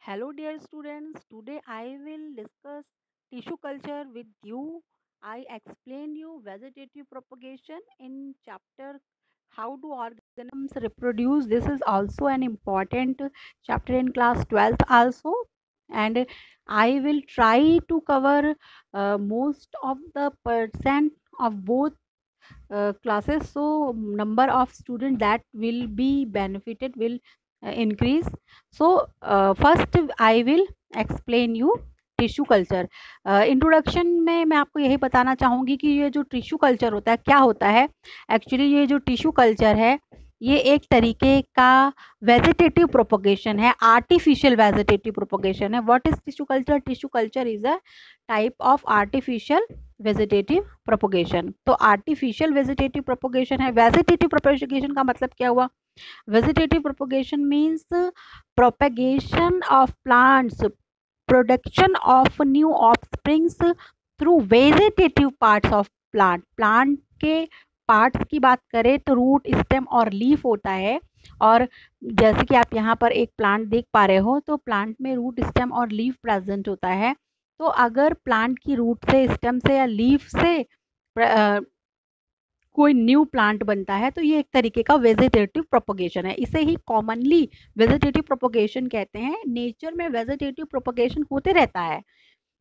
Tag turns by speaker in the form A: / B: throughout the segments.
A: Hello, dear students. Today I will discuss tissue culture with you. I explain you vegetative propagation in chapter how do organisms reproduce. This is also an important chapter in class 12th also, and I will try to cover most of the percent of both classes, so number of students that will be benefited will increase. So first I will explain you tissue culture. Introduction में मैं आपको यही बताना चाहूँगी कि ये जो tissue culture होता है क्या होता है। एक्चुअली ये जो टिश्यू कल्चर है ये एक तरीके का वेजिटेटिव प्रोपोगेशन है, आर्टिफिशियल वेजिटेटिव प्रोपोगेशन है। What is tissue culture? Tissue culture is a type of artificial vegetative propagation. तो आर्टिफिशियल वेजिटेटिव प्रोपोगेशन है। वेजिटेटिव प्रोपोगेशन का मतलब क्या हुआ? Vegetative propagation means propagation of plants, production of new offsprings through vegetative parts of plant. Plant के parts की बात करें तो रूट, स्टेम और लीफ होता है। और जैसे कि आप यहाँ पर एक प्लांट देख पा रहे हो तो प्लांट में रूट, स्टेम और लीफ प्रेजेंट होता है। तो अगर प्लांट की रूट से, स्टेम से या लीफ से कोई न्यू प्लांट बनता है तो ये एक तरीके का वेजिटेटिव प्रोपोगेशन है। इसे ही कॉमनली वेजिटेटिव प्रोपोगेशन कहते हैं। नेचर में वेजिटेटिव प्रोपोगेशन होते रहता है।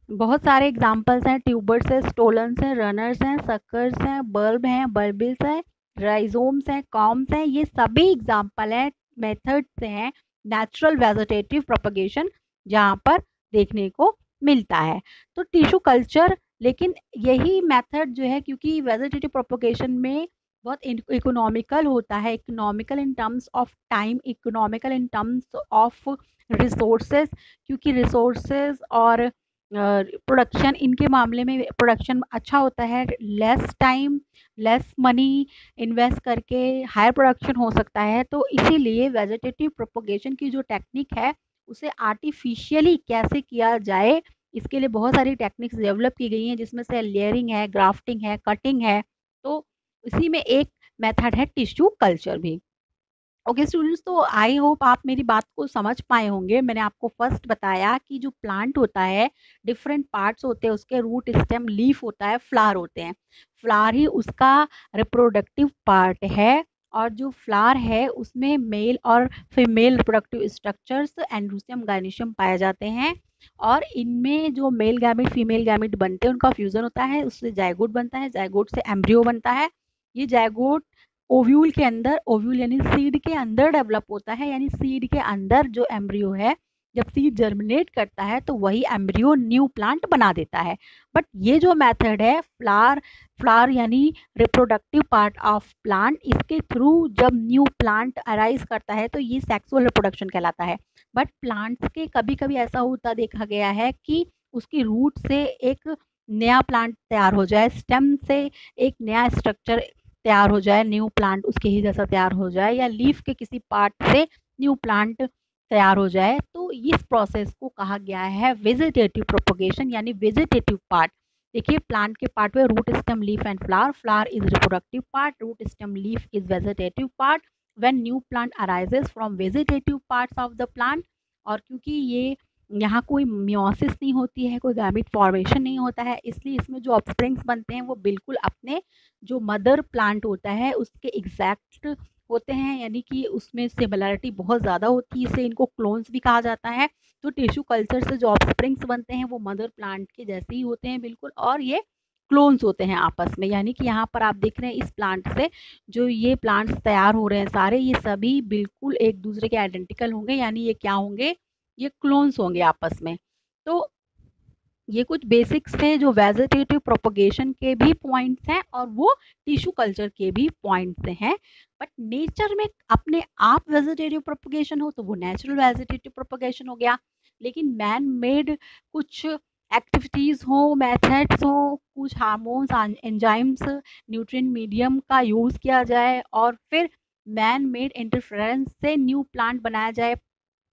A: बहुत सारे एग्जांपल्स हैं, ट्यूबर्स हैं, स्टोलन्स हैं, रनर्स हैं, सकर्स हैं, बल्ब हैं, बल्बिल्स हैं, राइजोम्स हैं, कॉम्स हैं। ये सभी एग्जांपल हैं, मेथड्स हैं नेचुरल वेजिटेटिव प्रोपोगेशन जहाँ पर देखने को मिलता है। तो टिश्यू कल्चर, लेकिन यही मेथड जो है, क्योंकि वेजिटेटिव प्रोपोगेशन में बहुत इकोनॉमिकल होता है, economical in terms of time, economical in terms of resources, क्योंकि रिसोर्सेज और प्रोडक्शन, इनके मामले में प्रोडक्शन अच्छा होता है। Less time, less money invest करके हायर प्रोडक्शन हो सकता है। तो इसीलिए वेजिटेटिव प्रोपोगेशन की जो टेक्निक है उसे आर्टिफिशियली कैसे किया जाए, इसके लिए बहुत सारी टेक्निक्स डेवलप की गई हैं, जिसमें से लेयरिंग है, ग्राफ्टिंग है, कटिंग है। तो इसी में एक मेथड है टिश्यू कल्चर भी। ओके स्टूडेंट्स, तो आई होप आप मेरी बात को समझ पाए होंगे। मैंने आपको फर्स्ट बताया कि जो प्लांट होता है डिफरेंट पार्ट्स होते हैं उसके, रूट, स्टेम, लीफ होता है, फ्लावर होते हैं। फ्लावर ही उसका रिप्रोडक्टिव पार्ट है, और जो फ्लावर है उसमें मेल और फीमेल रिप्रोडक्टिव स्ट्रक्चर्स, एंड्रोसियम, गायनीशियम पाए जाते हैं। और इनमें जो मेल गैमिट, फीमेल गैमिट बनते हैं उनका फ्यूजन होता है, उससे जायगोट बनता है, जायगोट से एम्ब्रियो बनता है। ये जायगोट ओव्यूल के अंदर, ओव्यूल यानी सीड के अंदर डेवलप होता है, यानी सीड के अंदर जो एम्ब्रियो है, जब सीड जर्मिनेट करता है तो वही एम्ब्रियो न्यू प्लांट बना देता है। बट ये जो मेथड है फ्लावर यानी रिप्रोडक्टिव पार्ट ऑफ प्लांट, इसके थ्रू जब न्यू प्लांट अराइज करता है तो ये सेक्सुअल रिप्रोडक्शन कहलाता है। बट प्लांट्स के कभी कभी ऐसा होता देखा गया है कि उसकी रूट से एक नया प्लांट तैयार हो जाए, स्टेम से एक नया स्ट्रक्चर तैयार हो जाए, न्यू प्लांट उसके ही जैसा तैयार हो जाए, या लीफ के किसी पार्ट से न्यू प्लांट तैयार हो जाए। तो इस प्रोसेस को कहा गया है वेजिटेटिव प्रोपोगेशन, यानी वेजिटेटिव पार्ट। देखिए, प्लांट के पार्ट में root, stem, leaf and flower. Flower is reproductive part, root, stem, leaf is vegetative part. When new plant arises from vegetative parts of the plant, और क्योंकि ये यहाँ कोई meiosis नहीं होती है, कोई गैमेट फॉर्मेशन नहीं होता है, इसलिए इसमें जो ऑफस्प्रिंग्स बनते हैं वो बिल्कुल अपने जो मदर प्लांट होता है उसके एग्जैक्ट होते हैं, यानी कि उसमें सिमिलरिटी बहुत ज़्यादा होती है, इससे इनको क्लोन्स भी कहा जाता है। तो टिश्यू कल्चर से जो ऑफस्प्रिंग्स बनते हैं वो मदर प्लांट के जैसे ही होते हैं बिल्कुल, और ये क्लोन्स होते हैं आपस में। यानी कि यहाँ पर आप देख रहे हैं इस प्लांट से जो ये प्लांट्स तैयार हो रहे हैं सारे, ये सभी बिल्कुल एक दूसरे के आइडेंटिकल होंगे, यानी ये क्या होंगे? ये क्लोन्स होंगे आपस में। तो ये कुछ बेसिक्स थे जो वेजिटेटिव प्रोपोगेशन के भी पॉइंट्स हैं और वो टिश्यू कल्चर के भी पॉइंट्स हैं। बट नेचर में अपने आप वेजिटेटिव प्रोपोगेशन हो तो वो नेचुरल वेजिटेटिव प्रोपोगेशन हो गया। लेकिन मैन मेड कुछ एक्टिविटीज़ हो, मेथड्स हो, कुछ हार्मोन्स, एंजाइम्स, न्यूट्रिएंट मीडियम का यूज़ किया जाए और फिर मैन मेड इंटरफेरेंस से न्यू प्लांट बनाया जाए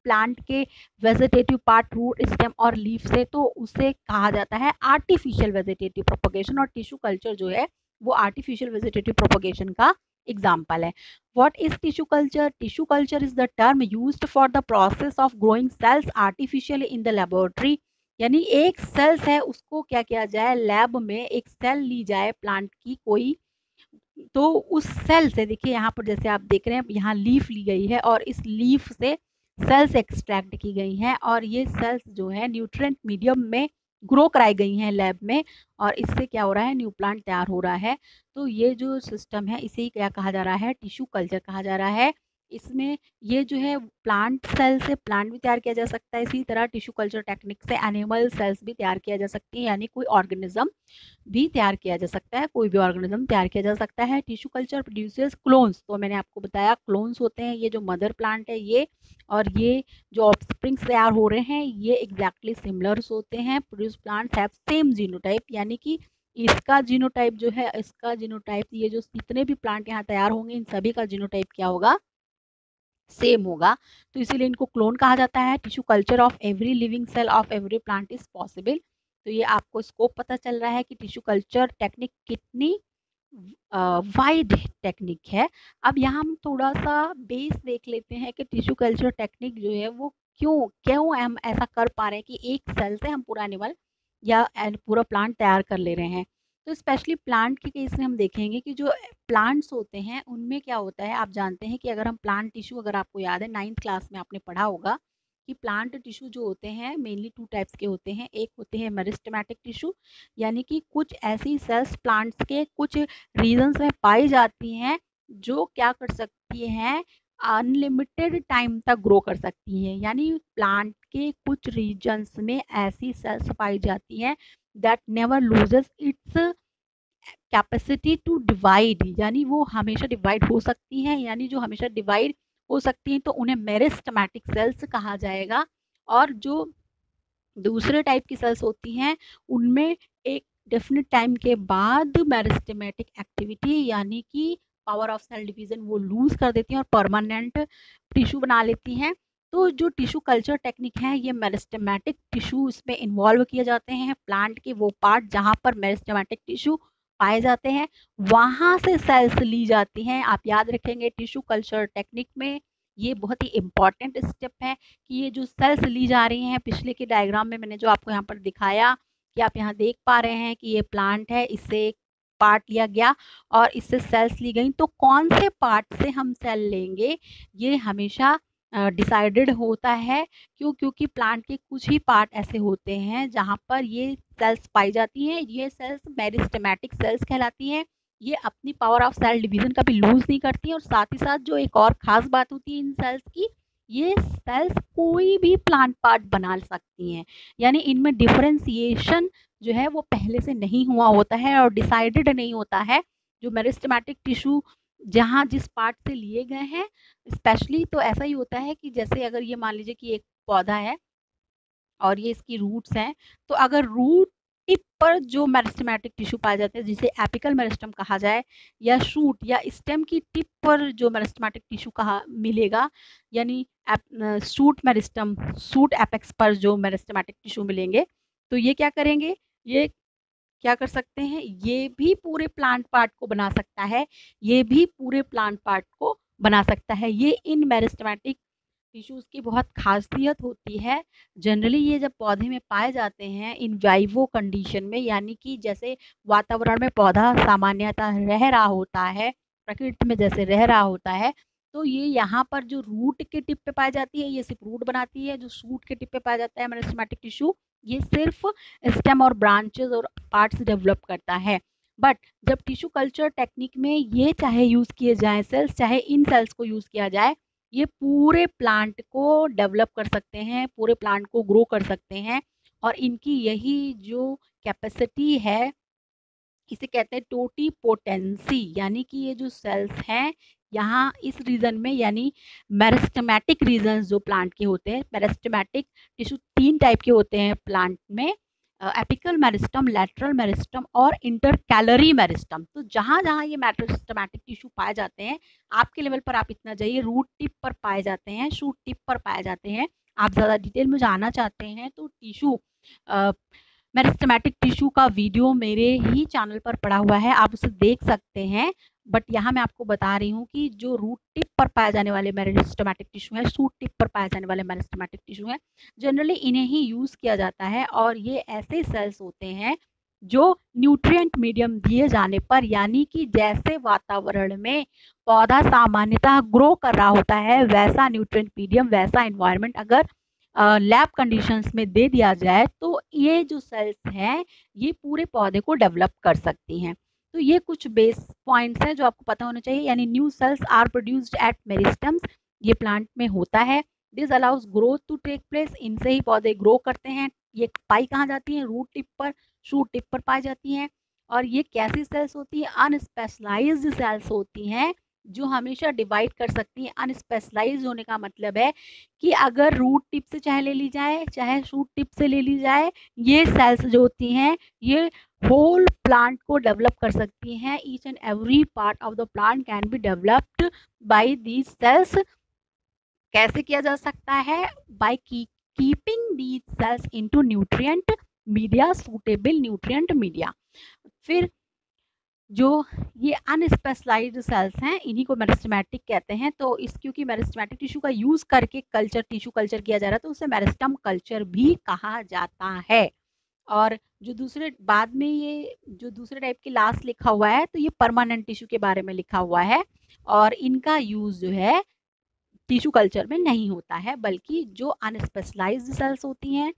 A: प्लांट के वेजिटेटिव पार्ट, रूट, स्टेम और लीफ से, तो उसे कहा जाता है आर्टिफिशियल वेजिटेटिव प्रोपोगेशन। और टिश्यू कल्चर जो है वो आर्टिफिशियल वेजिटेटिव प्रोपोगेशन का एग्जाम्पल है। What is tissue culture? Tissue culture is the term used for the process of growing cells artificially in the laboratory. यानी एक सेल्स है, उसको क्या किया जाए, लैब में एक सेल ली जाए प्लांट की कोई, तो उस सेल से देखिए यहाँ पर जैसे आप देख रहे हैं यहाँ लीफ ली गई है और इस लीफ से सेल्स एक्सट्रैक्ट की गई हैं और ये सेल्स जो है न्यूट्रिएंट मीडियम में ग्रो कराई गई हैं लैब में, और इससे क्या हो रहा है, न्यू प्लांट तैयार हो रहा है। तो ये जो सिस्टम है इसे ही क्या कहा जा रहा है, टिश्यू कल्चर कहा जा रहा है। इसमें ये जो है प्लांट सेल से प्लांट भी तैयार किया जा सकता है, इसी तरह टिश्यू कल्चर टेक्निक से एनिमल सेल्स भी तैयार किया जा सकती है, यानी कोई ऑर्गेनिज्म भी तैयार किया जा सकता है, कोई भी ऑर्गेनिज्म तैयार किया जा सकता है। टिश्यू कल्चर प्रोड्यूसेस क्लोन्स, तो मैंने आपको बताया क्लोन्स होते हैं ये जो मदर प्लांट है ये, और ये जो ऑफस्प्रिंग्स तैयार हो रहे हैं ये एग्जैक्टली सिमिलर्स होते हैं। Produce plants have same genotype, यानी कि इसका जीनोटाइप जो है, इसका जीनोटाइप, ये जो जितने भी प्लांट यहाँ तैयार होंगे इन सभी का जीनोटाइप क्या होगा, सेम होगा। तो इसीलिए इनको क्लोन कहा जाता है। Tissue culture of every living cell of every plant is possible. तो ये आपको स्कोप पता चल रहा है कि टिश्यू कल्चर टेक्निक कितनी वाइड टेक्निक है। अब यहाँ हम थोड़ा सा बेस देख लेते हैं कि टिश्यू कल्चर टेक्निक जो है वो क्यों क्यों हम ऐसा कर पा रहे हैं कि एक सेल से हम पूरा एनिमल या पूरा प्लांट तैयार कर ले रहे हैं। तो स्पेशली प्लांट के केस में हम देखेंगे कि जो प्लांट्स होते हैं उनमें क्या होता है, आप जानते हैं कि अगर हम प्लांट टिश्यू, अगर आपको याद है 9th क्लास में आपने पढ़ा होगा कि प्लांट टिश्यू जो होते हैं मेनली 2 टाइप्स के होते हैं। एक होते हैं मेरिस्टेमेटिक टिश्यू, यानी कि कुछ ऐसी सेल्स प्लांट्स के कुछ रीजन्स में पाई जाती हैं जो क्या कर सकती हैं, अनलिमिटेड टाइम तक ग्रो कर सकती हैं। यानी प्लांट के कुछ रीजन्स में ऐसी सेल्स पाई जाती हैं that never loses its capacity to divide, यानी वो हमेशा डिवाइड हो सकती हैं, यानी जो हमेशा डिवाइड हो सकती हैं तो उन्हें मेरिस्टेमेटिक सेल्स कहा जाएगा। और जो दूसरे टाइप की सेल्स होती हैं उनमें एक डेफिनेट टाइम के बाद मेरिस्टेमेटिक एक्टिविटी यानी कि पावर ऑफ सेल डिवीजन वो लूज कर देती हैं और परमानेंट टिश्यू बना लेती हैं। तो जो टिश्यू कल्चर टेक्निक है ये मेरिस्टेमेटिक टिश्यू इसमें इन्वॉल्व किए जाते हैं। प्लांट के वो पार्ट जहाँ पर मेरिस्टेमेटिक टिश्यू पाए जाते हैं वहाँ से सेल्स ली जाती हैं। आप याद रखेंगे टिश्यू कल्चर टेक्निक में ये बहुत ही इम्पॉर्टेंट स्टेप है कि ये जो सेल्स ली जा रही हैं, पिछले के डायग्राम में मैंने जो आपको यहाँ पर दिखाया कि आप यहाँ देख पा रहे हैं कि ये प्लांट है, इससे एक पार्ट लिया गया और इससे सेल्स ली गई। तो कौन से पार्ट से हम सेल लेंगे ये हमेशा डिसाइडेड होता है। क्योंकि प्लांट के कुछ ही पार्ट ऐसे होते हैं जहाँ पर ये सेल्स पाई जाती हैं। ये सेल्स मेरिस्टेमेटिक सेल्स कहलाती हैं। ये अपनी पावर ऑफ सेल डिवीजन का भी लूज नहीं करती है, और साथ ही साथ जो एक और खास बात होती है इन सेल्स की, ये सेल्स कोई भी प्लांट पार्ट बना सकती हैं। यानी इनमें डिफरेंशिएशन जो है वो पहले से नहीं हुआ होता है और डिसाइडेड नहीं होता है। जो मेरिस्टेमेटिक टिश्यू जहाँ जिस पार्ट से लिए गए हैं स्पेशली, तो ऐसा ही होता है कि जैसे अगर ये मान लीजिए कि एक पौधा है और ये इसकी रूट्स हैं, तो अगर रूट टिप पर जो मेरिस्टेमेटिक टिश्यू पाए जाते हैं जिसे एपिकल मेरिस्टम कहा जाए, या शूट या स्टेम की टिप पर जो मेरिस्टेमेटिक टिश्यू कहा मिलेगा, यानी शूट मेरिस्टम, शूट एपेक्स पर जो मेरिस्टेमेटिक टिश्यू मिलेंगे, तो ये क्या करेंगे, ये क्या कर सकते हैं, ये भी पूरे प्लांट पार्ट को बना सकता है, ये भी पूरे प्लांट पार्ट को बना सकता है। ये इन मेरिस्टेमेटिक टिश्यूज़ की बहुत खासियत होती है। जनरली ये जब पौधे में पाए जाते हैं इन वाइवो कंडीशन में, यानी कि जैसे वातावरण में पौधा सामान्यतः रह रहा होता है, प्रकृति में जैसे रह रहा होता है, तो ये यहाँ पर जो रूट के टिप पे पाई जाती है ये सिर्फ रूट बनाती है। जो शूट के टिप पे पाया जाता है मेरिस्टेमेटिक टिश्यू, ये सिर्फ स्टेम और ब्रांचेस और पार्ट्स डेवलप करता है। बट जब टिश्यू कल्चर टेक्निक में ये चाहे यूज़ किए जाए सेल्स, चाहे इन सेल्स को यूज़ किया जाए, ये पूरे प्लांट को डेवलप कर सकते हैं, पूरे प्लांट को ग्रो कर सकते हैं। और इनकी यही जो कैपेसिटी है इसे कहते हैं टोटीपोटेंसी, यानी कि ये जो सेल्स हैं यहाँ इस रीजन में, यानी मेरिस्टेमेटिक रीजन्स जो प्लांट के होते हैं, मेरिस्टेमेटिक टिश्यू 3 टाइप के होते हैं प्लांट में, एपिकल मेरिस्टम, लैटरल मेरिस्टम और इंटरकैलरी मेरिस्टम। तो जहाँ जहाँ ये मेरिस्टेमेटिक टिश्यू पाए जाते हैं, आपके लेवल पर आप इतना जाइए, रूट टिप पर पाए जाते हैं, शूट टिप पर पाए जाते हैं। आप ज़्यादा डिटेल में जानना चाहते हैं तो टिश्यू मेरिस्टेमेटिक टिश्यू का वीडियो मेरे ही चैनल पर पड़ा हुआ है, आप उसे देख सकते हैं। बट यहाँ मैं आपको बता रही हूँ कि जो रूट टिप पर पाए जाने वाले मेरिस्टेमेटिक टिश्यू है, शूट टिप पर पाए जाने वाले मेरिस्टेमेटिक टिश्यू है, जनरली इन्हें ही यूज़ किया जाता है और ये ऐसे सेल्स होते हैं जो न्यूट्रिएंट मीडियम दिए जाने पर, यानी कि जैसे वातावरण में पौधा सामान्यतः ग्रो कर रहा होता है वैसा न्यूट्रिएंट मीडियम, वैसा एनवायरनमेंट अगर लैब कंडीशंस में दे दिया जाए तो ये जो सेल्स हैं ये पूरे पौधे को डेवलप कर सकती हैं। तो ये कुछ बेस पॉइंट्स हैं जो आपको पता होना चाहिए। यानी new cells are produced at meristems, ये प्लांट में होता है। This allows growth to take place, इनसे ही पौधे ग्रो करते हैं। ये पाई कहाँ जाती हैं? रूट टिप पर, शूट टिप पर पाई जाती हैं। और ये कैसी सेल्स होती हैं? अनस्पेशलाइज्ड सेल्स होती हैं जो हमेशा डिवाइड कर सकती हैं। अनस्पेशलाइज्ड होने का मतलब है कि अगर रूट टिप से चाहे ले ली जाए चाहे शूट टिप से ले ली जाए, ये सेल्स जो होती हैं ये होल प्लांट को डेवलप कर सकती हैं। Each and every part of the plant can be developed by these cells. कैसे किया जा सकता है? By keeping these cells into nutrient media, suitable nutrient media. फिर जो ये अनस्पेशलाइज्ड सेल्स हैं इन्हीं को मेरिस्टेमेटिक कहते हैं। तो इस क्योंकि मेरिस्टेमेटिक टिश्यू का यूज करके कल्चर, टिश्यू कल्चर किया जा रहा है तो उसे मेरिस्टम कल्चर भी कहा जाता है। और जो दूसरे बाद में ये जो दूसरे टाइप की लास्ट लिखा हुआ है तो ये परमानेंट टिश्यू के बारे में लिखा हुआ है और इनका यूज जो है टिश्यू कल्चर में नहीं होता है, बल्कि जो अनस्पेशलाइज्ड सेल्स होती हैं,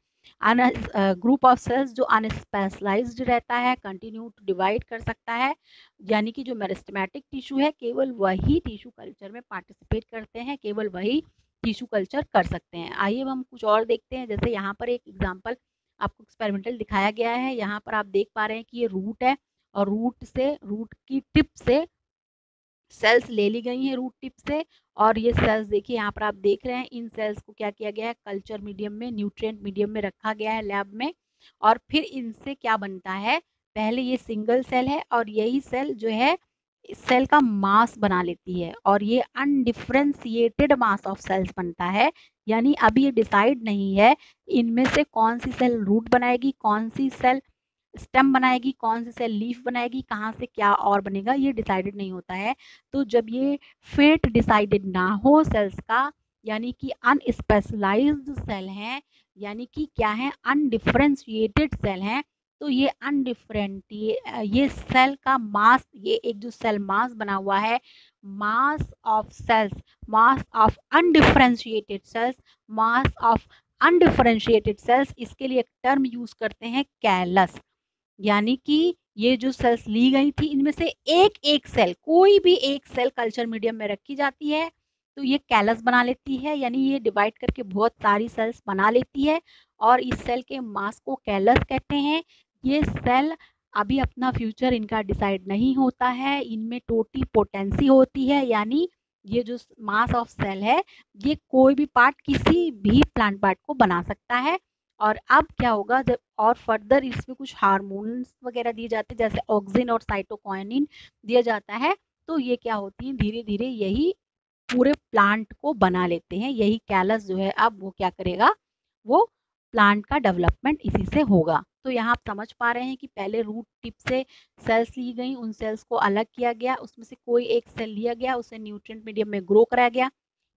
A: ग्रुप ऑफ सेल्स जो अनस्पेशलाइज्ड रहता है, कंटिन्यू टू डिवाइड कर सकता है, यानी कि जो मेरिस्टेमेटिक टिश्यू है केवल वही टिश्यू कल्चर में पार्टिसिपेट करते हैं, केवल वही टिश्यू कल्चर कर सकते हैं। आइए हम कुछ और देखते हैं। जैसे यहाँ पर एक एग्जाम्पल आपको एक्सपेरिमेंटल दिखाया गया है। यहाँ पर आप देख पा रहे हैं कि ये रूट है और रूट की टिप से सेल्स ले ली गई हैं रूट टिप से। और ये सेल्स देखिए यहाँ पर आप देख रहे हैं, इन सेल्स को क्या किया गया है? कल्चर मीडियम में, न्यूट्रिएंट मीडियम में रखा गया है लैब में। और फिर इनसे क्या बनता है? पहले ये सिंगल सेल है और यही सेल जो है इस सेल का मास बना लेती है और ये अनडिफरेंशिएटेड मास ऑफ सेल्स बनता है। यानी अभी ये डिसाइड नहीं है इनमें से कौन सी सेल रूट बनाएगी, कौन सी सेल स्टेम बनाएगी, कौन सी सेल लीफ बनाएगी, कहाँ से क्या और बनेगा, ये डिसाइडेड नहीं होता है। तो जब ये फेट डिसाइडेड ना हो सेल्स का, यानी कि अनस्पेशलाइज्ड सेल हैं, यानी कि क्या है? अनडिफरेंशिएटेड सेल हैं, तो ये ये सेल का मास, ये एक जो सेल मास बना हुआ है, mass of cells, mass of undifferentiated cells, mass of undifferentiated cells, इसके लिए एक टर्म यूज करते हैं कैलस। यानी कि ये जो सेल्स ली गई थी इनमें से एक एक सेल, कोई भी एक सेल कल्चर मीडियम में रखी जाती है तो ये कैलस बना लेती है, यानी ये डिवाइड करके बहुत सारी सेल्स बना लेती है और इस सेल के मास को कैलस कहते हैं। ये सेल अभी अपना फ्यूचर इनका डिसाइड नहीं होता है, इनमें टोटल पोटेंसी होती है, यानी ये जो मास ऑफ सेल है ये कोई भी पार्ट, किसी भी प्लांट पार्ट को बना सकता है। और अब क्या होगा जब और फर्दर इसमें कुछ हार्मोन्स वगैरह दिए जाते हैं, जैसे ऑक्सिन और साइटोकाइनिन दिया जाता है, तो ये क्या होती है? धीरे धीरे यही पूरे प्लांट को बना लेते हैं। यही कैलस जो है अब वो क्या करेगा? वो प्लांट का डेवलपमेंट इसी से होगा। तो यहाँ आप समझ पा रहे हैं कि पहले रूट टिप से सेल्स ली गई, उन सेल्स को अलग किया गया, उसमें से कोई एक सेल लिया गया, उसे न्यूट्रिएंट मीडियम में ग्रो कराया गया,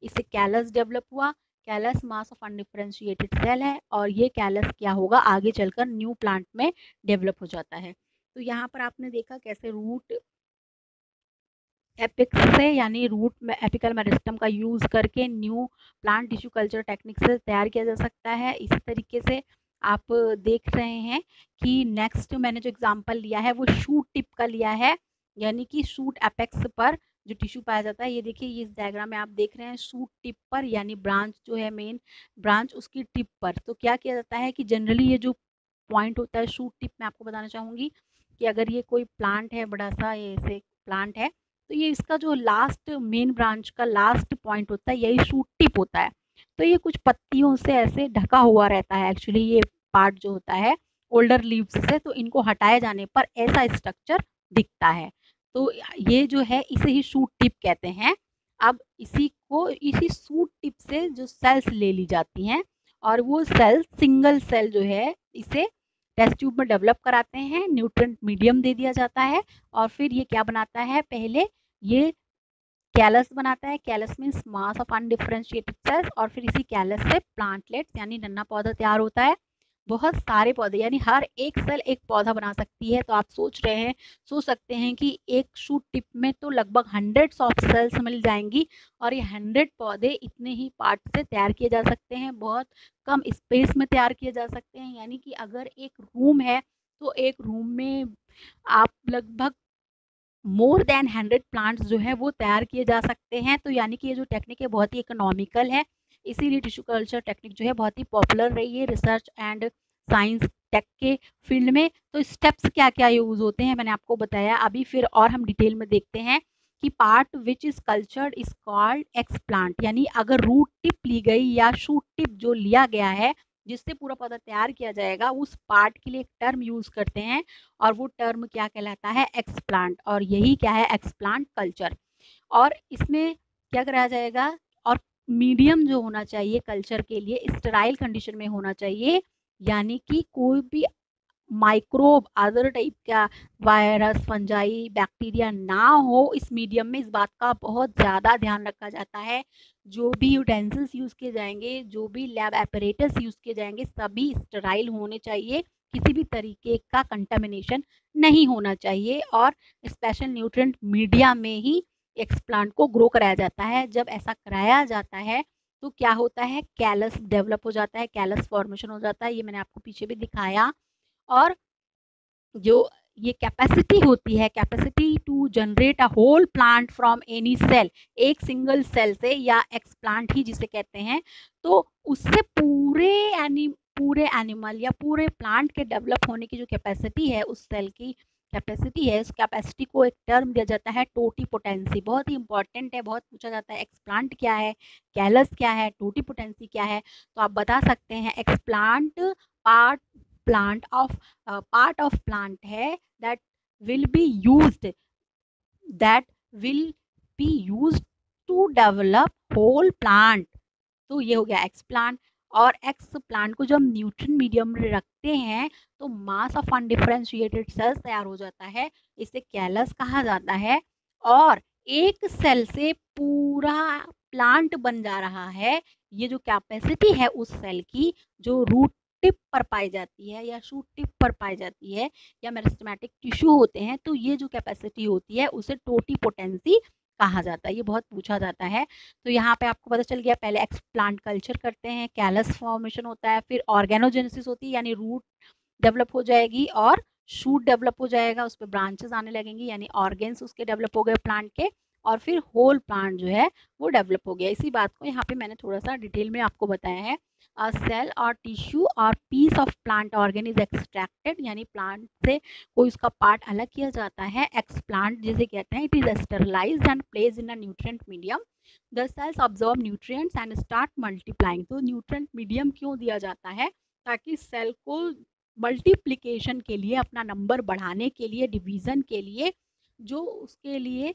A: इससे कैलस डेवलप हुआ। Callus mass of undifferentiated cell है और ये कैलस क्या होगा? आगे चलकर न्यू प्लांट में डेवलप हो जाता है। तो यहाँ पर आपने देखा कैसे रूट एपिक्स से, यानी रूट में एपिकल मेरिस्टम का यूज करके new plant tissue culture technique से तैयार किया जा सकता है। इसी तरीके से आप देख रहे हैं कि नेक्स्ट मैंने जो एग्जांपल लिया है वो शूट टिप का लिया है, यानी कि शूट एपेक्स पर जो टिश्यू पाया जाता है। ये देखिए, ये इस डायग्राम में आप देख रहे हैं शूट टिप पर, यानी ब्रांच जो है मेन ब्रांच उसकी टिप पर। तो क्या किया जाता है कि जनरली ये जो पॉइंट होता है शूट टिप, मैं आपको बताना चाहूँगी कि अगर ये कोई प्लांट है, बड़ा सा ऐसे प्लांट है, तो ये इसका जो लास्ट मेन ब्रांच का लास्ट पॉइंट होता है यही शूट टिप होता है। तो ये कुछ पत्तियों से ऐसे ढका हुआ रहता है एक्चुअली ये पार्ट जो होता है ओल्डर लीव्स से, तो इनको हटाए जाने पर ऐसा स्ट्रक्चर दिखता है। तो ये जो है इसे ही शूट टिप कहते हैं। अब इसी शूट टिप से जो सेल्स ले ली जाती हैं और वो सेल सिंगल सेल जो है इसे टेस्ट ट्यूब में डेवलप कराते हैं, न्यूट्रिएंट मीडियम दे दिया जाता है और फिर ये क्या बनाता है? पहले ये कैलस बनाता है। Callus means mass of undifferentiated cells, और फिर इसी कैलस से प्लांटलेट्स यानी नन्हा पौधा तैयार होता है। बहुत सारे पौधे यानी हर एक सेल एक पौधा बना सकती है। तो आप सोच सकते हैं कि एक शूट टिप में तो लगभग हंड्रेड्स ऑफ सेल्स मिल जाएंगी, और ये 100 पौधे इतने ही पार्ट से तैयार किए जा सकते हैं, बहुत कम स्पेस में तैयार किए जा सकते हैं। यानी कि अगर एक रूम है तो एक रूम में आप लगभग मोर देन 100 प्लांट्स जो है वो तैयार किए जा सकते हैं। तो यानी कि ये जो टेक्निक है बहुत ही इकोनॉमिकल है, इसीलिए टिश्यू कल्चर टेक्निक जो है बहुत ही पॉपुलर रही है रिसर्च एंड साइंस टेक के फील्ड में। तो स्टेप्स क्या क्या यूज होते हैं मैंने आपको बताया अभी, फिर और हम डिटेल में देखते हैं कि part which is cultured is called explant. यानी अगर रूट टिप ली गई या शूट टिप जो लिया गया है जिससे पूरा पौधा तैयार किया जाएगा, उस पार्ट के लिए एक टर्म यूज करते हैं, और वो टर्म क्या कहलाता है, एक्सप्लांट। और यही क्या है, एक्सप्लांट कल्चर। और इसमें क्या कराया जाएगा, और मीडियम जो होना चाहिए कल्चर के लिए स्टेराइल कंडीशन में होना चाहिए, यानी कि कोई भी माइक्रोब अदर टाइप का वायरस फंजाई बैक्टीरिया ना हो इस मीडियम में। इस बात का बहुत ज़्यादा ध्यान रखा जाता है। जो भी यूटेंसिल्स यूज़ किए जाएंगे, जो भी लैब एपरेटस यूज़ किए जाएंगे, सभी स्टेराइल होने चाहिए, किसी भी तरीके का कंटामिनेशन नहीं होना चाहिए। और स्पेशल न्यूट्रिएंट मीडिया में ही एक्सप्लांट को ग्रो कराया जाता है। जब ऐसा कराया जाता है तो क्या होता है, कैलस डेवलप हो जाता है, कैलस फॉर्मेशन हो जाता है। ये मैंने आपको पीछे भी दिखाया। और जो ये कैपेसिटी होती है, capacity to generate a whole plant from any cell, एक सिंगल सेल से या एक्सप्लांट ही जिसे कहते हैं, तो उससे पूरे एनिमल या पूरे प्लांट के डेवलप होने की जो कैपेसिटी है, उस सेल की कैपेसिटी है, उस कैपेसिटी को एक टर्म दिया जाता है टोटीपोटेंसी। बहुत ही इंपॉर्टेंट है, बहुत पूछा जाता है एक्सप्लांट क्या है, कैलस क्या है, टोटीपोटेंसी क्या है। तो आप बता सकते हैं explant part plant of part of plant है that will be used that will be used to develop whole plant। तो ये हो गया एक्स प्लांट। और एक्स प्लांट को जब हम न्यूट्रिएंट मीडियम में रखते हैं तो मास ऑफ अनडिफरेंशिएटेड सेल्स तैयार हो जाता है, इसे कैलस कहा जाता है। और एक सेल से पूरा प्लांट बन जा रहा है। ये जो कैपेसिटी है उस सेल की, जो रूट टिप पर पाई जाती है या शूट टिप पर पाई जाती है या मेरिस्टेमेटिक टिश्यू होते हैं, तो ये जो कैपेसिटी होती है उसे टोटीपोटेंसी कहा जाता है। ये बहुत पूछा जाता है। तो यहाँ पे आपको पता चल गया, पहले एक्सप्लांट कल्चर करते हैं, कैलस फॉर्मेशन होता है, फिर ऑर्गेनोजेनेसिस होती है यानी रूट डेवलप हो जाएगी और शूट डेवलप हो जाएगा, उस पर ब्रांचेस आने लगेंगी यानी ऑर्गेन्स उसके डेवलप हो गए प्लांट के, और फिर होल प्लांट जो है वो डेवलप हो गया। इसी बात को यहाँ पे मैंने थोड़ा सा डिटेल में आपको बताया है। सेल और टिश्यू और piece of plant organ is extracted, यानी प्लांट से कोई उसका पार्ट अलग किया जाता है। एक्सप्लांट जिसे कहते हैं, it is sterilised and placed in a nutrient medium. The cells observe nutrients and start multiplying. तो न्यूट्रिएंट मीडियम क्यों दिया जाता है, ताकि सेल को मल्टीप्लिकेशन के लिए, अपना नंबर बढ़ाने के लिए, डिवीजन के लिए जो उसके लिए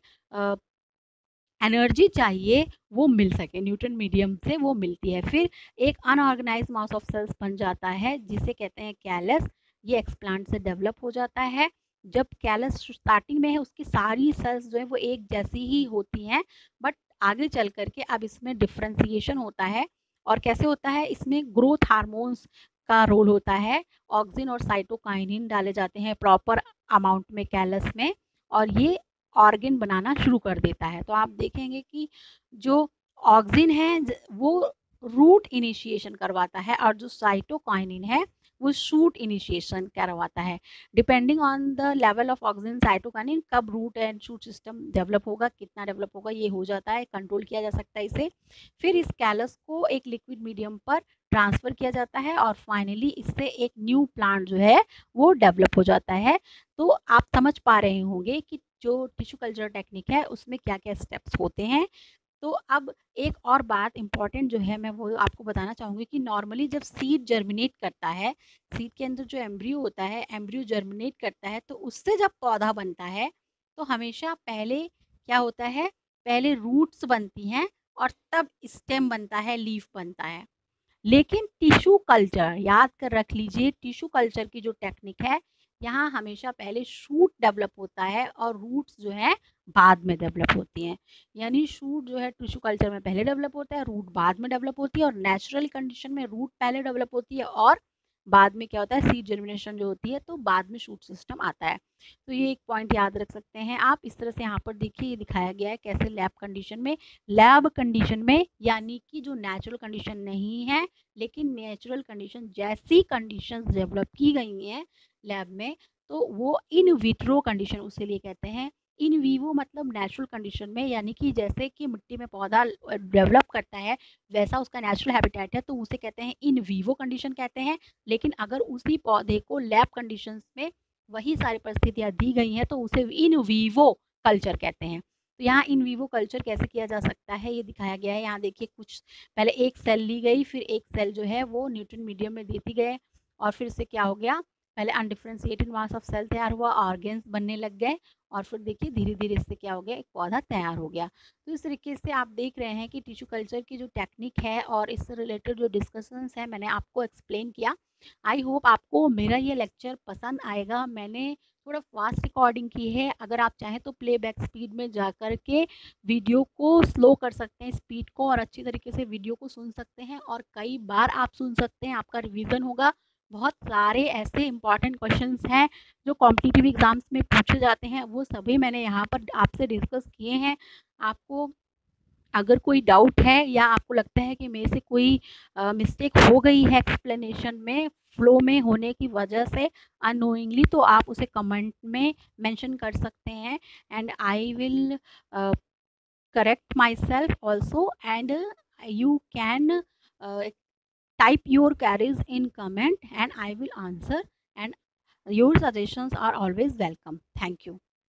A: एनर्जी चाहिए वो मिल सके, न्यूट्रिएंट मीडियम से वो मिलती है। फिर एक अनऑर्गेनाइज्ड मास ऑफ सेल्स बन जाता है जिसे कहते हैं कैलस। ये एक्सप्लांट से डेवलप हो जाता है। जब कैलस स्टार्टिंग में है उसकी सारी सेल्स जो है वो एक जैसी ही होती हैं, बट आगे चल करके अब इसमें डिफ्रेंसिएशन होता है। और कैसे होता है, इसमें ग्रोथ हार्मोन्स का रोल होता है। ऑक्सिन और साइटोकाइनिन डाले जाते हैं प्रॉपर अमाउंट में कैलस में, और ये ऑर्गन बनाना शुरू कर देता है। तो आप देखेंगे कि जो ऑक्सिन है वो रूट इनिशिएशन करवाता है, और जो साइटोकाइनिन है वो शूट इनिशिएशन करवाता है। Depending on the level of auxin cytokinin कब root and shoot system develop होगा, कितना डेवलप होगा, ये हो जाता है, कंट्रोल किया जा सकता है इसे। फिर इस कैलस को एक लिक्विड मीडियम पर ट्रांसफर किया जाता है, और फाइनली इससे एक न्यू प्लांट जो है वो डेवलप हो जाता है। तो आप समझ पा रहे होंगे कि जो टिश्यू कल्चर टेक्निक है उसमें क्या क्या स्टेप्स होते हैं। तो अब एक और बात इंपॉर्टेंट जो है मैं वो आपको बताना चाहूँगी कि नॉर्मली जब सीड जर्मिनेट करता है, सीड के अंदर जो एम्ब्रियो होता है, एम्ब्रियो जर्मिनेट करता है, तो उससे जब पौधा बनता है तो हमेशा पहले क्या होता है, पहले रूट्स बनती हैं और तब स्टेम बनता है, लीफ बनता है। लेकिन टिश्यू कल्चर याद कर रख लीजिए, टिश्यू कल्चर की जो टेक्निक है यहाँ हमेशा पहले शूट डेवलप होता है और रूट्स जो है बाद में डेवलप होती हैं। यानी शूट जो है टिश्यू कल्चर में पहले डेवलप होता है, रूट बाद में डेवलप होती है, और नेचुरल कंडीशन में रूट पहले डेवलप होती है और बाद में क्या होता है, सीड जर्मिनेशन जो होती है, तो बाद में शूट सिस्टम आता है। तो ये एक पॉइंट याद रख सकते हैं आप। इस तरह से यहाँ पर देखिए ये दिखाया गया है कैसे लैब कंडीशन में यानी कि जो नेचुरल कंडीशन नहीं है लेकिन नेचुरल कंडीशन जैसी कंडीशंस डेवलप की गई हैं लैब में, तो वो इन विट्रो कंडीशन उसे लिए कहते हैं। इन वीवो मतलब नेचुरल कंडीशन में, यानी कि जैसे कि मिट्टी में पौधा डेवलप करता है वैसा उसका नेचुरल हैबिटेट है, तो उसे कहते हैं इन वीवो कंडीशन कहते हैं। लेकिन अगर उसी पौधे को लैब कंडीशंस में वही सारी परिस्थितियां दी गई हैं तो उसे इन वीवो कल्चर कहते हैं। तो यहाँ इन वीवो कल्चर कैसे किया जा सकता है ये दिखाया गया है। यहाँ देखिए कुछ पहले एक सेल ली गई, फिर एक सेल जो है वो न्यूट्रिएंट मीडियम में देती गए, और फिर से क्या हो गया, पहले अनडिफरेंशिएटेड मास ऑफ सेल तैयार हुआ, ऑर्गेन्स बनने लग गए, और फिर देखिए धीरे धीरे इससे क्या हो गया, एक पौधा तैयार हो गया। तो इस तरीके से आप देख रहे हैं कि टिश्यू कल्चर की जो टेक्निक है और इससे रिलेटेड जो डिस्कशंस है मैंने आपको एक्सप्लेन किया। आई होप आपको मेरा ये लेक्चर पसंद आएगा। मैंने थोड़ा फास्ट रिकॉर्डिंग की है, अगर आप चाहें तो प्लेबैक स्पीड में जा कर के वीडियो को स्लो कर सकते हैं स्पीड को, और अच्छी तरीके से वीडियो को सुन सकते हैं और कई बार आप सुन सकते हैं, आपका रिवीजन होगा। बहुत सारे ऐसे इंपॉर्टेंट क्वेश्चंस हैं जो कॉम्पिटिटिव एग्जाम्स में पूछे जाते हैं, वो सभी मैंने यहाँ पर आपसे डिस्कस किए हैं। आपको अगर कोई डाउट है या आपको लगता है कि मेरे से कोई मिस्टेक हो गई है एक्सप्लेनेशन में, फ्लो में होने की वजह से अननोइंगली, तो आप उसे कमेंट में मेंशन कर सकते हैं, and I will correct myself also, and you can type your queries in comment and I will answer, and your suggestions are always welcome. Thank you.